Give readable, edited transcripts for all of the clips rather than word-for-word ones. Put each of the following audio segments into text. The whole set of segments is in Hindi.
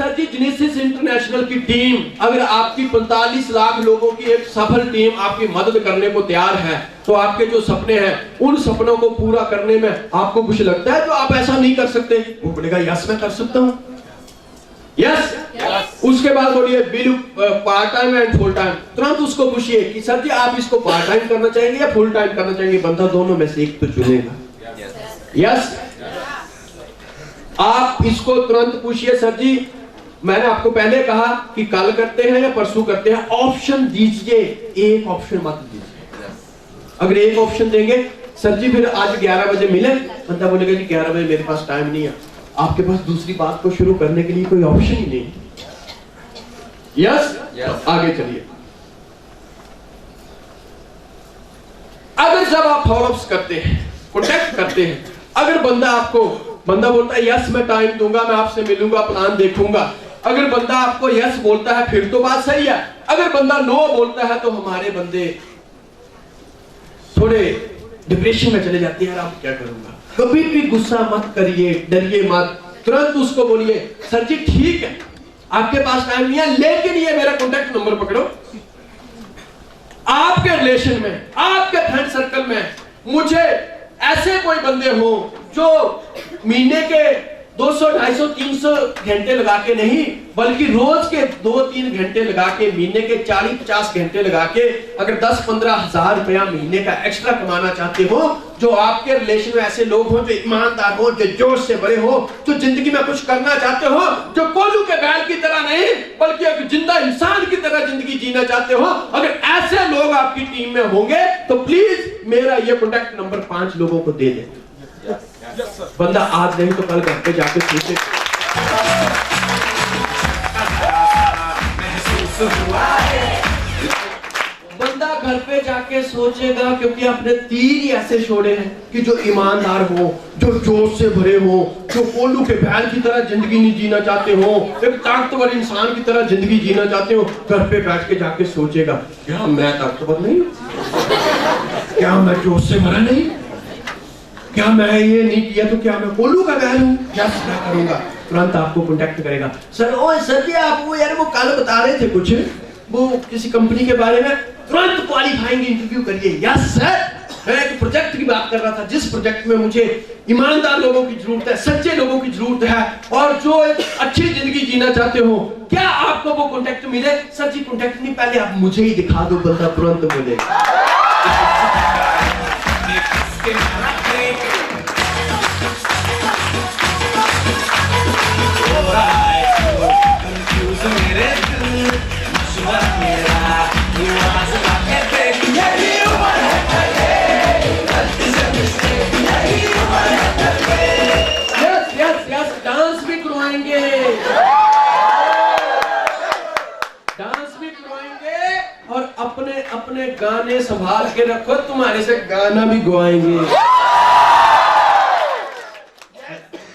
सर जी जेनेसिस इंटरनेशनल की टीम अगर आपकी 45 लाख लोगों की एक सफल टीम आपकी मदद करने को तैयार है, तो आपके जो सपने हैं उन सपनों को पूरा करने में आपको कुछ लगता है जो आप ऐसा नहीं कर सकते? वो बोलेगा यस मैं कर सकता हूँ, यस। उसके बाद बोलिए bill part time and full time. तुरंत उसको पूछिए कि सर जी आप इसको पार्ट टाइम करना चाहेंगे या फुल टाइम करना चाहेंगे? बंदा दोनों में से एक तो चुनेगा, यस। आप इसको तुरंत पूछिए सर जी मैंने आपको पहले कहा कि कल करते हैं या परसों करते हैं, ऑप्शन दीजिए, एक ऑप्शन मत दीजिए। अगर एक ऑप्शन देंगे सर जी फिर आज 11 बजे मिले, बंदा बोलेगा जी 11 बजे मेरे पास टाइम नहीं है, आपके पास दूसरी बात को शुरू करने के लिए कोई ऑप्शन ही नहीं, यस। आगे चलिए। अगर जब आप फॉलोअप्स करते हैं, कॉन्टेक्ट करते हैं, अगर बंदा बोलता है यस मैं टाइम दूंगा, मैं आपसे मिलूंगा, प्लान देखूंगा, अगर बंदा आपको यस बोलता है फिर तो बात सही है। अगर बंदा नो बोलता है तो हमारे बंदे थोड़े डिप्रेशन में चले जाते हैं, यार आप क्या करूंगा। कभी भी गुस्सा मत करिए, डरिए मत, तुरंत उसको बोलिए सर जी ठीक है आपके पास टाइम नहीं है, लेकिन ये मेरा कॉन्टेक्ट नंबर पकड़ो, आपके रिलेशन में, आपके फ्रेंड सर्कल में मुझे ऐसे कोई बंदे हो जो महीने के 200, 250, 300 घंटे लगा के नहीं, बल्कि रोज के 2-3 घंटे लगा के, महीने के 40-50 घंटे लगा के अगर 10-15 हजार रुपया महीने का एक्स्ट्रा कमाना चाहते हो, जो आपके रिलेशन में ऐसे लोग हो जो ईमानदार हो, जो जोश से भरे हो, जो जिंदगी में कुछ करना चाहते हो, जो कोल्हू के बैल की तरह नहीं बल्कि एक जिंदा इंसान की तरह जिंदगी जीना चाहते हो, अगर ऐसे लोग आपकी टीम में होंगे तो प्लीज मेरा ये कॉन्टैक्ट नंबर 5 लोगों को दे दें। बंदा आज नहीं तो कल घर पे जाके सोचे, बंदा घर पे जाके सोचेगा, क्योंकि आपने 3 ऐसे छोड़े हैं कि जो ईमानदार हो, जो जोश से भरे हो, जो कोल्हू के बैल की तरह जिंदगी नहीं जीना चाहते हो, एक ताकतवर इंसान की तरह जिंदगी जीना चाहते हो। घर पे बैठ के जाके सोचेगा क्या मैं ताकतवर नहीं, क्या मैं जोश से भरा नहीं, क्या मैं ये नहीं किया तो क्या मैं कोल्हू का बैल हूँ, यस मैं करूंगा। तुरंत आपको कांटेक्ट करेगा, सर ओ सर जी आप वो यार वो कल बता रहे थे कुछ वो किसी कंपनी के बारे में, तुरंत क्वालिफाइंग इंटरव्यू करिए। यस सर मैं एक प्रोजेक्ट की बात कर रहा था, जिस प्रोजेक्ट में मुझे ईमानदार लोगों की जरूरत है, सच्चे लोगों की जरूरत है, और जो एक अच्छी जिंदगी जीना चाहते हो, क्या आपको वो कांटेक्ट मिले? सर जी कांटेक्ट नहीं, पहले आप मुझे ही दिखा दो। बंदा तुरंत बोले डांस भी करवाएंगे, और अपने अपने गाने संभाल के रखो, तुम्हारे से गाना भी गवाएंगे।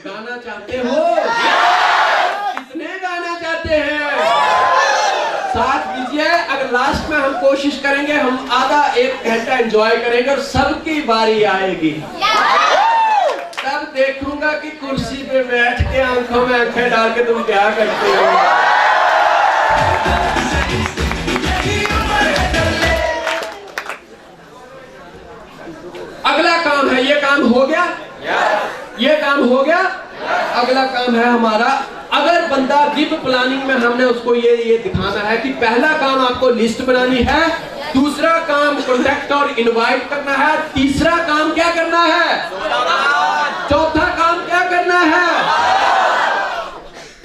गाना चाहते हो? कितने गाना चाहते हैं? साथ दीजिए। अगर लास्ट में हम कोशिश करेंगे, हम आधा 1 घंटा एंजॉय करेंगे और सबकी बारी आएगी, तब देखूंगा कि कुर्सी पे बैठ के आंखों में आंखें डाल के तुम क्या करते हो। अगला काम है, ये काम हो गया, ये काम हो गया। अगला काम है हमारा, अगर बंदा गिव प्लानिंग में हमने उसको ये दिखाना है कि पहला काम आपको लिस्ट बनानी है, दूसरा काम कॉन्टेक्ट और इनवाइट करना है, तीसरा काम क्या करना है, चौथा काम क्या करना है।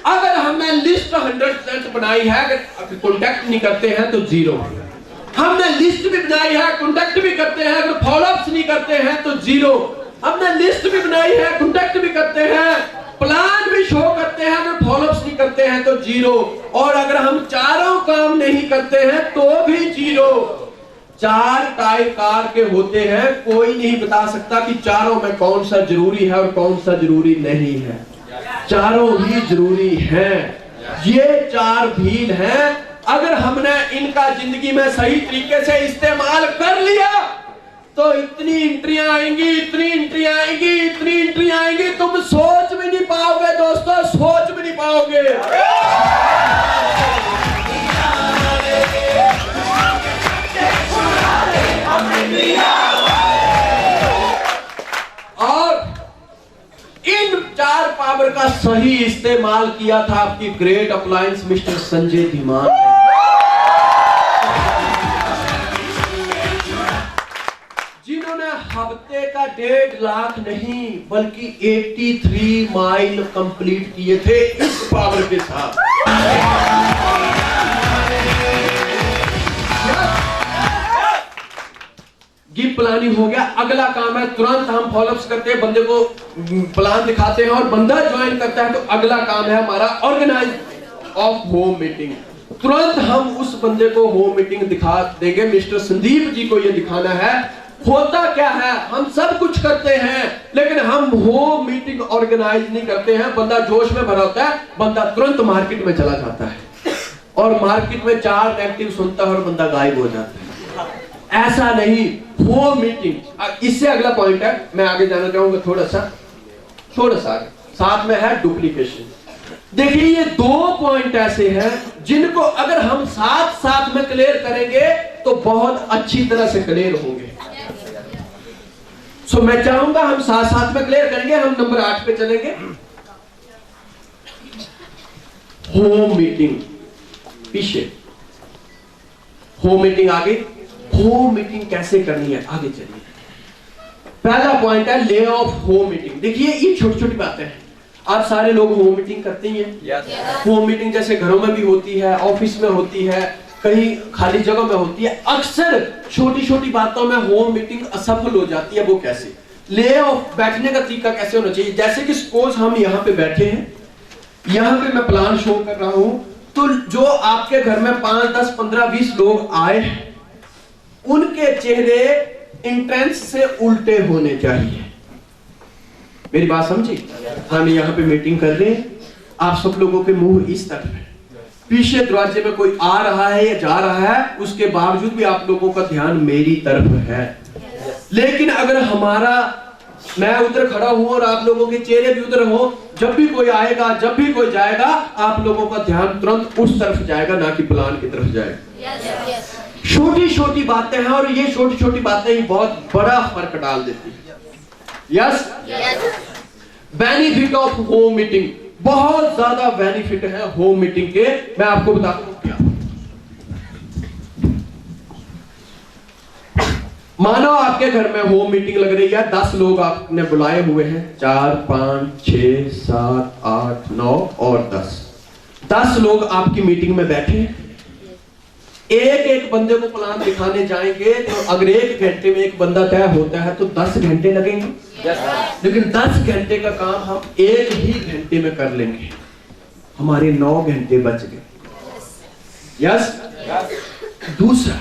अगर हमने लिस्ट 100% बनाई है, अगर कॉन्टेक्ट नहीं करते हैं तो 0। हमने लिस्ट भी बनाई है, कॉन्टेक्ट भी करते हैं, अगर फॉलोअप्स नहीं करते हैं तो 0। हमने लिस्ट भी बनाई है, कॉन्टेक्ट भी करते हैं, प्लान भी शो करते हैं, अगर फॉलोअप्स नहीं करते हैं तो 0। और अगर हम चारों काम नहीं करते हैं तो भी 0। 4 टाइप कार के होते हैं, कोई नहीं बता सकता कि चारों में कौन सा जरूरी है और कौन सा जरूरी नहीं है। चारों ही जरूरी हैं। ये 4 व्हील हैं, अगर हमने इनका जिंदगी में सही तरीके से इस्तेमाल कर लिया तो इतनी एंट्रियां आएंगी, इतनी एंट्रियां आएंगी, इतनी एंट्रियां आएंगी, तुम सोच भी नहीं पाओगे दोस्तों, सोच भी नहीं पाओगे। का सही इस्तेमाल किया था आपकी great appliance mister Sanjay Dhiman ने। जिन्होंने हफ्ते का 1.5 लाख नहीं बल्कि 83 माइल कंप्लीट किए थे इस पावर के साथ। गिव प्लानिंग हो गया। अगला काम है तुरंत हम फॉलोअप्स करते हैं, बंदे को प्लान दिखाते हैं और बंदा ज्वाइन करता है। तो अगला काम है हमारा ऑर्गेनाइज ऑफ होम मीटिंग। तुरंत हम उस बंदे को होम मीटिंग दिखा देंगे। मिस्टर संदीप जी को यह दिखाना है होता क्या है। हम सब कुछ करते हैं लेकिन हम होम मीटिंग ऑर्गेनाइज नहीं करते हैं। बंदा जोश में भरा होता है, बंदा तुरंत मार्केट में चला जाता है और मार्केट में 4 नेगेटिव सुनता है और बंदा गायब हो जाता है। ऐसा नहीं, होम मीटिंग। इससे अगला पॉइंट है, मैं आगे जाना चाहूंगा थोड़ा सा साथ में है डुप्लीकेशन। देखिए ये 2 पॉइंट ऐसे हैं जिनको अगर हम साथ में क्लियर करेंगे तो बहुत अच्छी तरह से क्लियर होंगे। सो मैं चाहूंगा हम साथ में क्लियर करेंगे। हम नंबर 8 पे चलेंगे। होम मीटिंग पीछे, होम मीटिंग आगे। होम मीटिंग कैसे करनी है आगे चलिए। पहला पॉइंट है ले ऑफ होम मीटिंग। देखिए ये छोटी छोटी बातें हैं। आप सारे लोग होम मीटिंग करते ही हैं। होम मीटिंग जैसे घरों में भी होती है, ऑफिस में होती है, कहीं खाली जगह में होती है। अक्सर छोटी छोटी बातों में होम मीटिंग असफल हो जाती है। वो कैसे? ले ऑफ बैठने का तरीका कैसे होना चाहिए। जैसे कि सपोज हम यहाँ पे बैठे हैं, यहाँ पे मैं प्लान शो कर रहा हूं, तो जो आपके घर में 5, 10, 15, 20 लोग आए उनके चेहरे इंटेंस से उल्टे होने चाहिए। मेरी बात समझी? हम यहाँ पे मीटिंग कर रहे हैं, आप सब लोगों के मुंह इस तरफ है, पीछे दरवाजे में कोई आ रहा है या जा रहा है, उसके बावजूद भी आप लोगों का ध्यान मेरी तरफ है। लेकिन अगर मैं उधर खड़ा हूं और आप लोगों के चेहरे भी उधर हो, जब भी कोई आएगा, जब भी कोई जाएगा, आप लोगों का ध्यान तुरंत उस तरफ जाएगा, ना कि प्लान की तरफ जाएगा। छोटी छोटी बातें हैं और ये छोटी छोटी बातें ही बहुत बड़ा फर्क डाल देती है। Yes, benefit of home meeting, बहुत ज्यादा बेनिफिट है होम मीटिंग के। मैं आपको बताता हूं क्या। मानो आपके घर में होम मीटिंग लग रही है, 10 लोग आपने बुलाए हुए हैं, 4, 5, 6, 7, 8, 9 और 10 लोग आपकी मीटिंग में बैठे हैं। एक बंदे को प्लान दिखाने जाएंगे तो अगर 1 घंटे में एक बंदा तय होता है तो 10 घंटे लगेंगे। लेकिन 10 घंटे का काम हम 1 ही घंटे में कर लेंगे, हमारे 9 घंटे बच गए। यस। दूसरा,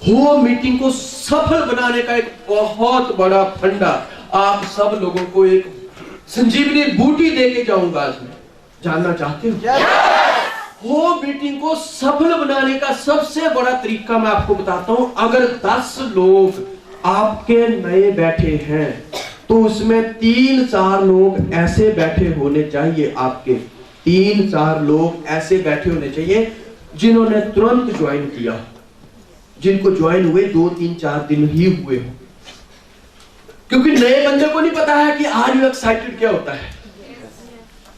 होम मीटिंग को सफल बनाने का एक बहुत बड़ा फंडा आप सब लोगों को एक संजीवनी बूटी देके जाऊंगा आज मैं। जानना चाहते हो? होम मीटिंग को सफल बनाने का सबसे बड़ा तरीका मैं आपको बताता हूं। अगर 10 लोग आपके नए बैठे हैं तो उसमें 3-4 लोग ऐसे बैठे होने चाहिए, आपके 3-4 लोग ऐसे बैठे होने चाहिए जिन्होंने तुरंत ज्वाइन किया, जिनको ज्वाइन हुए 2-3-4 दिन ही हुए हो। क्योंकि नए बंदे को नहीं पता है कि आर यू एक्साइटेड क्या होता है,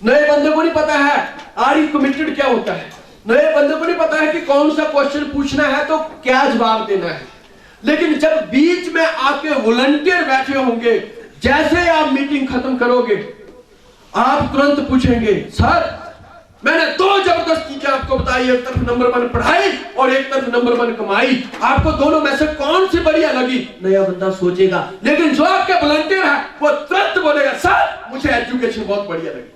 नए बंदे को नहीं पता है आर यू कमिटेड क्या होता है, नए बंदे को नहीं पता है कि कौन सा क्वेश्चन पूछना है तो क्या जवाब देना है। लेकिन जब बीच में आपके वॉलंटियर बैठे होंगे, जैसे आप मीटिंग खत्म करोगे आप तुरंत पूछेंगे, सर मैंने 2 जबरदस्त चीजें आपको बताई, एक तरफ नंबर 1 पढ़ाई और एक तरफ नंबर 1 कमाई, आपको दोनों में से कौन सी बढ़िया लगी? नया बंदा सोचेगा, लेकिन जो आपके वॉलंटियर है वो तुरंत बोलेगा, सर मुझे एजुकेशन बहुत बढ़िया लगी।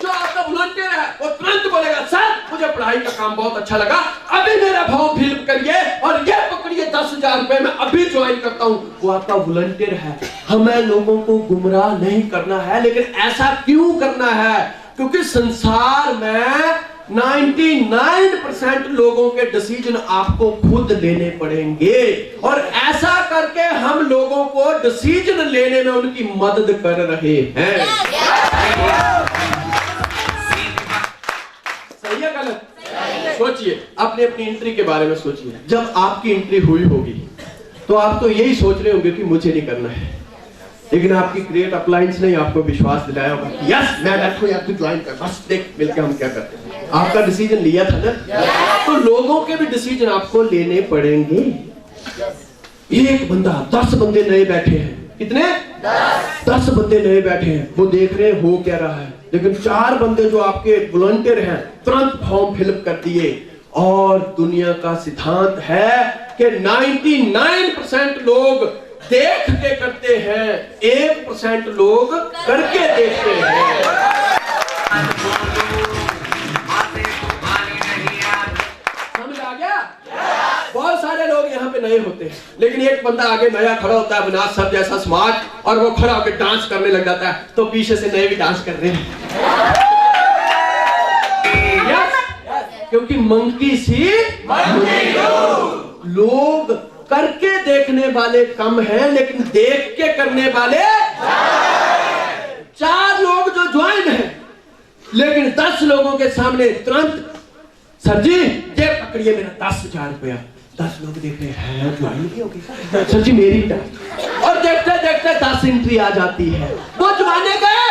जो आपका वॉलंटियर है वो तुरंत बोलेगा, सर मुझे पढ़ाई का काम बहुत अच्छा लगा, अभी मेरा फॉर्म फिल करिए और ये पकड़िए 10,000 रुपए में अभी ज्वाइन करता हूं। वो आपका वॉलंटियर है। हमें लोगों को गुमराह नहीं करना है, लेकिन ऐसा क्यों करना है? क्योंकि संसार में 99% लोगों के डिसीजन आपको खुद लेने पड़ेंगे और ऐसा करके हम लोगों को डिसीजन लेने में उनकी मदद कर रहे हैं। सही है गलत? सोचिए, अपनी एंट्री के बारे में सोचिए। जब आपकी एंट्री हुई होगी तो आप तो यही सोच रहे होंगे कि मुझे नहीं करना है, लेकिन आपकी ग्रेट अपलायंस ने आपको विश्वास दिलाया होगा कि यस मैं बैठो यार, तू ज्वाइन कर, बस देख मिलके हम क्या करते हैं। आपका डिसीजन लिया था ना, तो लोगों के भी डिसीजन आपको लेने पड़ेंगे। एक बंदा, 10 बंदे नए बैठे हैं, कितने? 10 बंदे नए बैठे हैं, वो देख रहे हैं हो क्या रहा है, लेकिन 4 बंदे जो आपके वॉलंटियर हैं तुरंत फॉर्म फिलअप कर दिए। और दुनिया का सिद्धांत है कि 99% लोग देख के करते हैं, 1% लोग करके देखते हैं। समझ आ गया? बहुत सारे लोग यहाँ पे नए होते हैं, लेकिन एक बंदा आगे नया खड़ा होता है, अविनाश सर जैसा स्मार्ट, और वो खड़ा होकर डांस करने लग जाता है, तो पीछे से नए भी डांस कर रहे हैं। क्योंकि मंकी सी लोग करके देखने वाले कम हैं, लेकिन देख के करने वाले 4 लोग जो ज्वाइन हैं, लेकिन 10 लोगों के सामने तुरंत सर जी ये पकड़िए मेरा 10,000 रुपया। 10 लोग देख रहे हैं ज्वाइन की होगी सर जी मेरी टर्न, और देखते देखते 10 एंट्री आ जाती है। वो जमाने गए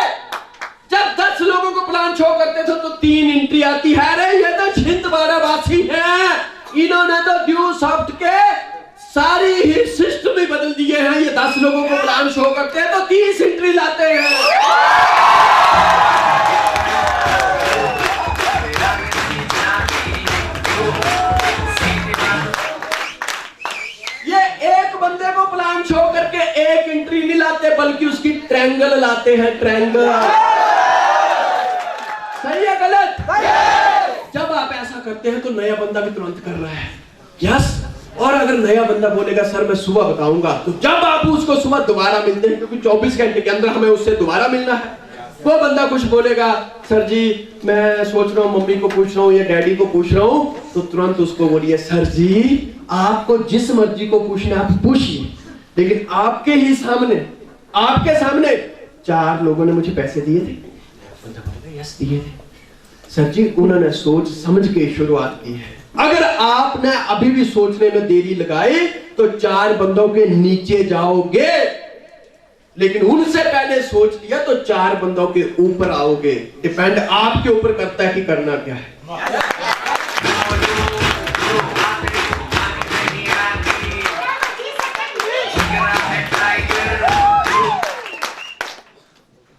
जब 10 लोगों को प्लान शो करते थे तो 3 एंट्री आती है। अरे ये तो छिंदवाड़ा वासी हैं, इन्होंने तो ड्यू सॉफ्ट के सारी ही सिस्टम ही बदल दिए हैं। ये 10 लोगों को प्लान शो करते हैं तो 30 एंट्री लाते हैं। ये एक बंदे को प्लान शो करके 1 एंट्री नहीं लाते, बल्कि उसकी ट्रायंगल लाते हैं, ट्रायंगल। सही है गलत? जब आप ऐसा करते हैं तो नया बंदा भी तुरंत कर रहा है, यस। और अगर नया बंदा बोलेगा सर मैं सुबह बताऊंगा, तो जब आप उसको सुबह दोबारा मिलते हैं, क्योंकि 24 घंटे के अंदर हमें उससे दोबारा मिलना है, वो बंदा कुछ बोलेगा सर जी मैं सोच रहा हूँ, मम्मी को पूछ रहा हूँ या डैडी को पूछ रहा हूँ, तो तुरंत उसको बोलिए सर जी आपको जिस मर्जी को पूछना आप पूछिए, लेकिन आपके ही सामने, आपके सामने 4 लोगों ने मुझे पैसे दिए थे। बंदा बोलेगा यस दिए थे सर जी, उन्होंने सोच समझ के शुरुआत की है। अगर आपने अभी भी सोचने में देरी लगाई तो 4 बंदों के नीचे जाओगे, लेकिन उनसे पहले सोच लिया तो 4 बंदों के ऊपर आओगे। डिपेंड आपके ऊपर करता है कि करना क्या है।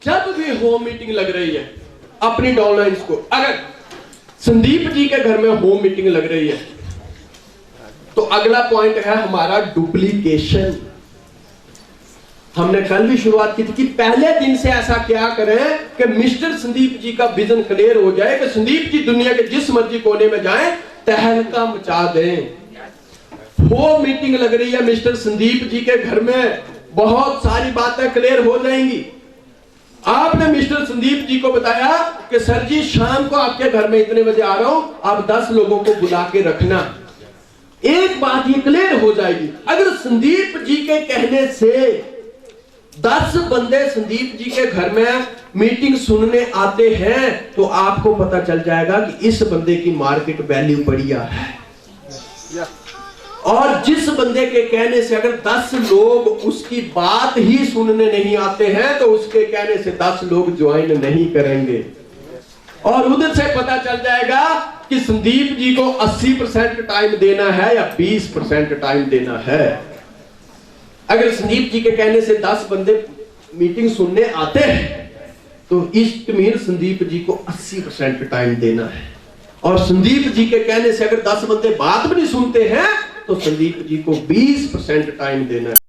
जब भी होम मीटिंग लग रही है अपनी डाउनलाइंस को, अगर संदीप जी के घर में होम मीटिंग लग रही है तो अगला पॉइंट है हमारा डुप्लीकेशन। हमने कल भी शुरुआत की थी कि पहले दिन से ऐसा क्या करें कि मिस्टर संदीप जी का विजन क्लियर हो जाए कि संदीप जी दुनिया के जिस मर्जी कोने में जाएं तहलका मचा दें। होम मीटिंग लग रही है मिस्टर संदीप जी के घर में, बहुत सारी बातें क्लियर हो जाएंगी। आपने मिस्टर संदीप जी को बताया कि सर जी शाम को आपके घर में इतने बजे आ रहा हूं, आप 10 लोगों को बुला के रखना। एक बात ये क्लियर हो जाएगी, अगर संदीप जी के कहने से 10 बंदे संदीप जी के घर में मीटिंग सुनने आते हैं तो आपको पता चल जाएगा कि इस बंदे की मार्केट वैल्यू बढ़िया है। और जिस बंदे के कहने से अगर 10 लोग उसकी बात ही सुनने नहीं आते हैं तो उसके कहने से 10 लोग ज्वाइन नहीं करेंगे। और उधर से पता चल जाएगा कि संदीप जी को 80% टाइम देना है या 20% टाइम देना है। अगर संदीप जी के कहने से 10 बंदे मीटिंग सुनने आते हैं तो इष्ट मीर संदीप जी को 80% टाइम देना है। और संदीप जी के कहने से अगर 10 बंदे बात भी नहीं सुनते हैं तो संदीप जी को 20% टाइम देना है।